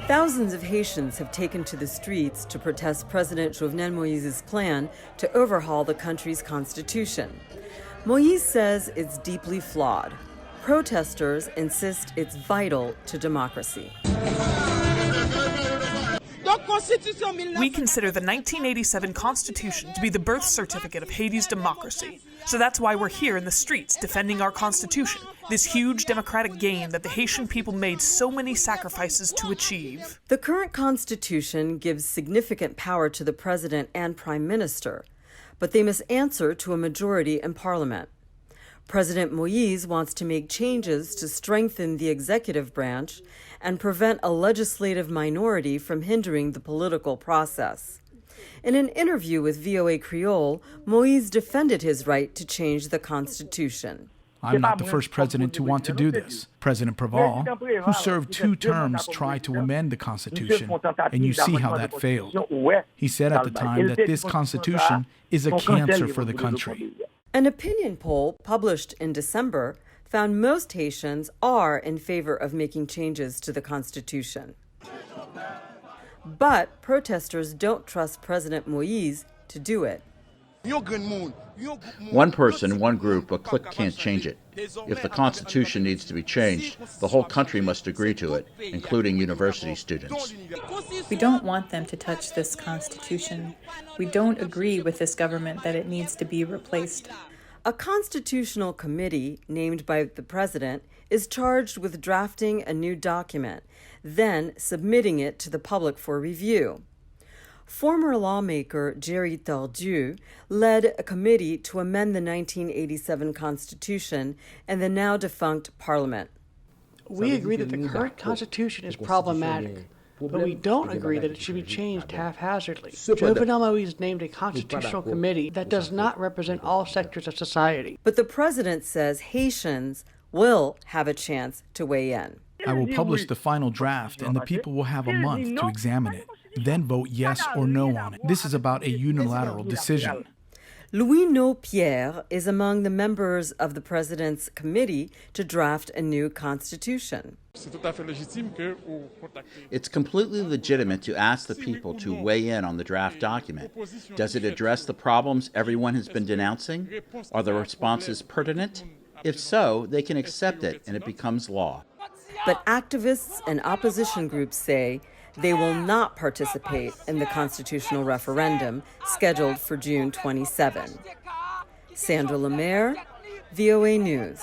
Thousands of Haitians have taken to the streets to protest President Jovenel Moise's plan to overhaul the country's constitution. Moise says it's deeply flawed. Protesters insist it's vital to democracy. We consider the 1987 Constitution to be the birth certificate of Haiti's democracy. So that's why we're here in the streets defending our Constitution, this huge democratic gain that the Haitian people made so many sacrifices to achieve. The current Constitution gives significant power to the president and prime minister, but they must answer to a majority in parliament. President Moise wants to make changes to strengthen the executive branch and prevent a legislative minority from hindering the political process. In an interview with VOA Creole, Moise defended his right to change the Constitution. I'm not the first president to want to do this. President Overhaul, who served 2 terms, tried to amend the Constitution, and you see how that failed. He said at the time that this Constitution is a cancer for the country. An opinion poll published in December found most Haitians are in favor of making changes to the Constitution. But protesters don't trust President Moise to do it. One person, one group, a clique can't change it. If the Constitution needs to be changed, the whole country must agree to it, including university students. We don't want them to touch this Constitution. We don't agree with this government that it needs to be replaced. A constitutional committee named by the president is charged with drafting a new document, then submitting it to the public for review. Former lawmaker Jerry Tardieu led a committee to amend the 1987 Constitution and the now defunct Parliament. We agree that the current Constitution is problematic, but we don't agree that it should be changed haphazardly. Jovenel Moise named a constitutional committee that does not represent all sectors of society. But the president says Haitians will have a chance to weigh in. I will publish the final draft, and the people will have a month to examine it, then vote yes or no on it. This is about a unilateral decision. Pierre is among the members of the president's committee to draft a new constitution. It's completely legitimate to ask the people to weigh in on the draft document. Does it address the problems everyone has been denouncing? Are the responses pertinent? If so, they can accept it and it becomes law. But activists and opposition groups say they will not participate in the constitutional referendum scheduled for June 27. Sandra Lemaire, VOA News.